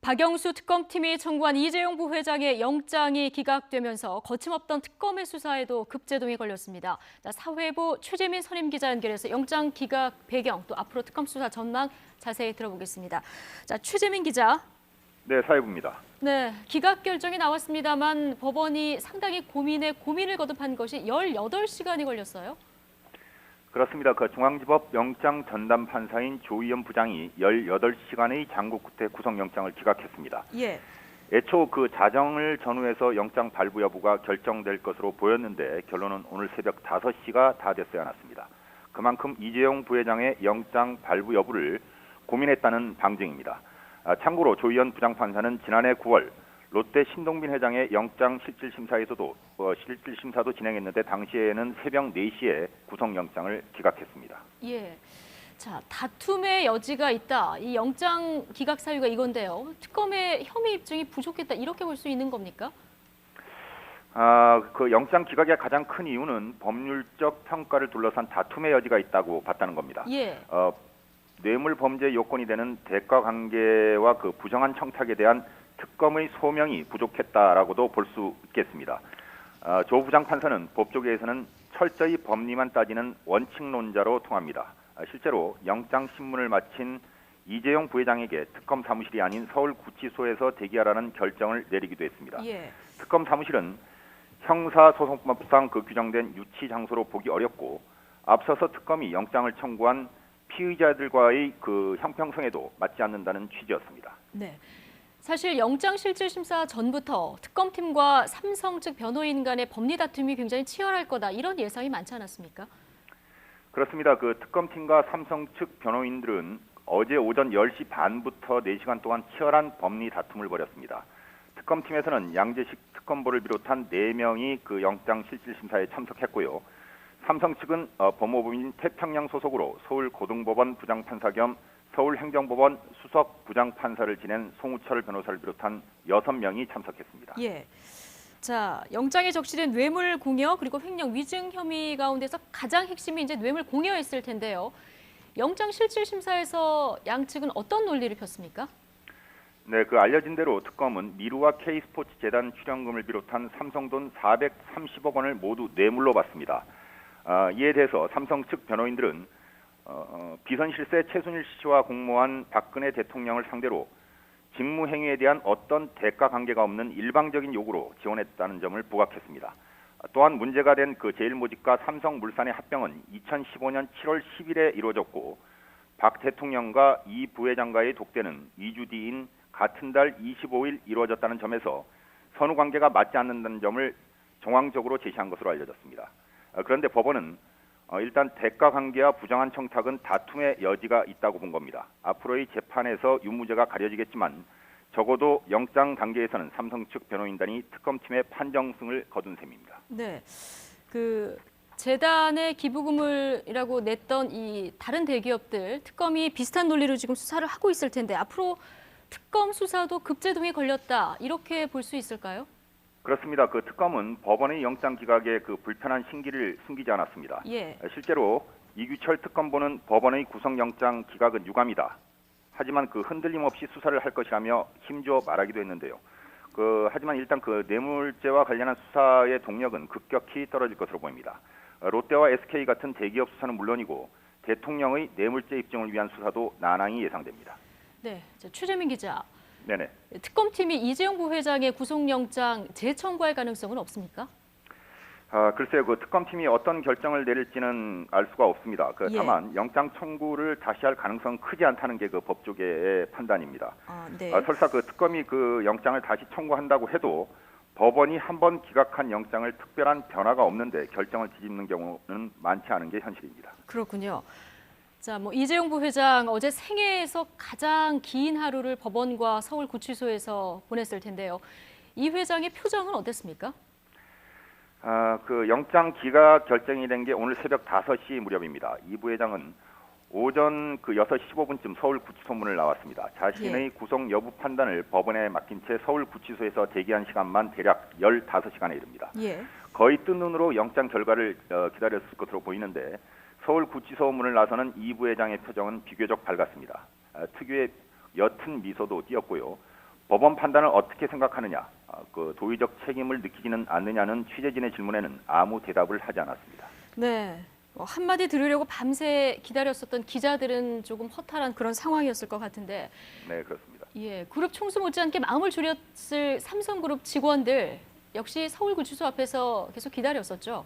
박영수 특검팀이 청구한 이재용 부회장의 영장이 기각되면서 거침없던 특검의 수사에도 급제동이 걸렸습니다. 사회부 최재민 선임 기자 연결해서 영장 기각 배경 또 앞으로 특검 수사 전망 자세히 들어보겠습니다. 최재민 기자. 네, 사회부입니다. 네, 기각 결정이 나왔습니다만 법원이 상당히 고민을 거듭한 것이 18시간이 걸렸어요. 그렇습니다. 중앙지법 영장 전담 판사인 조희연 부장이 18시간의 장고 끝에 구속영장을 기각했습니다. 예. 애초 자정을 전후해서 영장 발부 여부가 결정될 것으로 보였는데 결론은 오늘 새벽 5시가 다 됐어야 났습니다. 그만큼 이재용 부회장의 영장 발부 여부를 고민했다는 방증입니다. 참고로 조희연 부장판사는 지난해 9월 롯데 신동빈 회장의 영장 실질심사에서도 실질심사도 진행했는데 당시에는 새벽 4시에 구속영장을 기각했습니다. 예. 다툼의 여지가 있다. 이 영장 기각 사유가 이건데요. 특검의 혐의 입증이 부족했다. 이렇게 볼 수 있는 겁니까? 영장 기각의 가장 큰 이유는 법률적 평가를 둘러싼 다툼의 여지가 있다고 봤다는 겁니다. 예. 뇌물 범죄 요건이 되는 대가 관계와 부정한 청탁에 대한 특검의 소명이 부족했다라고도 볼 수 있겠습니다. 조 부장판사는 법조계에서는 철저히 법리만 따지는 원칙론자로 통합니다. 실제로 영장 신문을 마친 이재용 부회장에게 특검 사무실이 아닌 서울구치소에서 대기하라는 결정을 내리기도 했습니다. 예. 특검 사무실은 형사소송법상 규정된 유치 장소로 보기 어렵고 앞서서 특검이 영장을 청구한 피의자들과의 형평성에도 맞지 않는다는 취지였습니다. 네. 사실 영장 실질 심사 전부터 특검팀과 삼성 측 변호인 간의 법리 다툼이 굉장히 치열할 거다. 이런 예상이 많지 않았습니까? 그렇습니다. 특검팀과 삼성 측 변호인들은 어제 오전 10시 반부터 4시간 동안 치열한 법리 다툼을 벌였습니다. 특검팀에서는 양재식 특검보를 비롯한 4명이 영장 실질 심사에 참석했고요. 삼성 측은 법무부인 태평양 소속으로 서울고등법원 부장판사 겸 서울행정법원 수석 부장판사를 지낸 송우철 변호사를 비롯한 6명이 참석했습니다. 예. 영장에 적시된 뇌물 공여 그리고 횡령 위증 혐의 가운데서 가장 핵심이 이제 뇌물 공여였을 텐데요. 영장 실질 심사에서 양측은 어떤 논리를 폈습니까? 네, 알려진 대로 특검은 미르와 K스포츠 재단 출연금을 비롯한 삼성 돈 430억 원을 모두 뇌물로 받습니다. 이에 대해서 삼성 측 변호인들은 비선실세 최순실 씨와 공모한 박근혜 대통령을 상대로 직무행위에 대한 어떤 대가 관계가 없는 일방적인 요구로 지원했다는 점을 부각했습니다. 또한 문제가 된 제일모직과 삼성물산의 합병은 2015년 7월 10일에 이루어졌고 박 대통령과 이 부회장과의 독대는 2주 뒤인 같은 달 25일 이루어졌다는 점에서 선후 관계가 맞지 않는다는 점을 정황적으로 제시한 것으로 알려졌습니다. 그런데 법원은 일단 대가 관계와 부정한 청탁은 다툼의 여지가 있다고 본 겁니다. 앞으로의 재판에서 유무죄가 가려지겠지만 적어도 영장 단계에서는 삼성 측 변호인단이 특검팀의 판정승을 거둔 셈입니다. 네, 재단의 기부금을이라고 냈던 이 다른 대기업들 특검이 비슷한 논리로 지금 수사를 하고 있을 텐데 앞으로 특검 수사도 급제동에 걸렸다 이렇게 볼 수 있을까요? 그렇습니다. 특검은 법원의 영장 기각에 불편한 심기를 숨기지 않았습니다. 예. 실제로 이규철 특검보는 법원의 구속영장 기각은 유감이다. 하지만 흔들림 없이 수사를 할 것이라며 힘줘 말하기도 했는데요. 하지만 일단 뇌물죄와 관련한 수사의 동력은 급격히 떨어질 것으로 보입니다. 롯데와 SK 같은 대기업 수사는 물론이고 대통령의 뇌물죄 입증을 위한 수사도 난항이 예상됩니다. 네, 최재민 기자. 네네. 특검팀이 이재용 부회장의 구속영장 재청구할 가능성은 없습니까? 글쎄요, 특검팀이 어떤 결정을 내릴지는 알 수가 없습니다. 예. 다만 영장 청구를 다시 할 가능성은 크지 않다는 게 법조계의 판단입니다. 네. 설사 특검이 영장을 다시 청구한다고 해도 법원이 한 번 기각한 영장을 특별한 변화가 없는데 결정을 뒤집는 경우는 많지 않은 게 현실입니다. 그렇군요. 이재용 부회장 어제 생애에서 가장 긴 하루를 법원과 서울구치소에서 보냈을 텐데요. 이 회장의 표정은 어땠습니까? 영장 기각 결정이 된 게 오늘 새벽 5시 무렵입니다. 이 부회장은 오전 6시 15분쯤 서울구치소 문을 나왔습니다. 자신의 예. 구속 여부 판단을 법원에 맡긴 채 서울구치소에서 대기한 시간만 대략 15시간에 이릅니다. 예. 거의 뜬 눈으로 영장 결과를 기다렸을 것으로 보이는데 서울구치소 문을 나서는 이 부회장의 표정은 비교적 밝았습니다. 특유의 옅은 미소도 띄었고요. 법원 판단을 어떻게 생각하느냐, 그 도의적 책임을 느끼지는 않느냐는 취재진의 질문에는 아무 대답을 하지 않았습니다. 네. 한마디 들으려고 밤새 기다렸었던 기자들은 조금 허탈한 그런 상황이었을 것 같은데. 네, 그렇습니다. 예, 그룹 총수 못지않게 마음을 졸였을 삼성그룹 직원들 역시 서울구치소 앞에서 계속 기다렸었죠.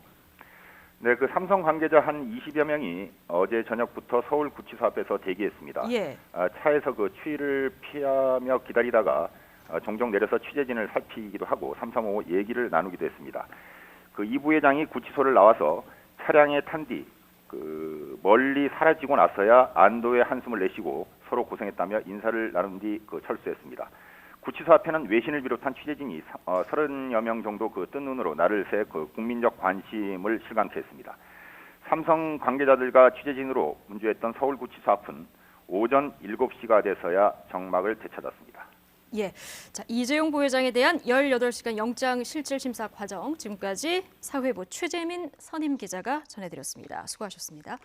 네, 그 삼성 관계자 한 20여 명이 어제 저녁부터 서울구치소 앞에서 대기했습니다. 예. 차에서 그 추위를 피하며 기다리다가 종종 내려서 취재진을 살피기도 하고 삼삼오오 얘기를 나누기도 했습니다. 그 이 부회장이 구치소를 나와서 차량에 탄 뒤 그 멀리 사라지고 나서야 안도의 한숨을 내쉬고 서로 고생했다며 인사를 나눈 뒤 그 철수했습니다. 구치소 앞에는 외신을 비롯한 취재진이 30여 명 정도 그 뜬 눈으로 나를 새 그 국민적 관심을 실감케 했습니다. 삼성 관계자들과 취재진으로 분주했던 서울구치소 앞은 오전 7시가 돼서야 정막을 되찾았습니다. 예. 자, 이재용 부회장에 대한 18시간 영장 실질 심사 과정 지금까지 사회부 최재민 선임 기자가 전해드렸습니다. 수고하셨습니다.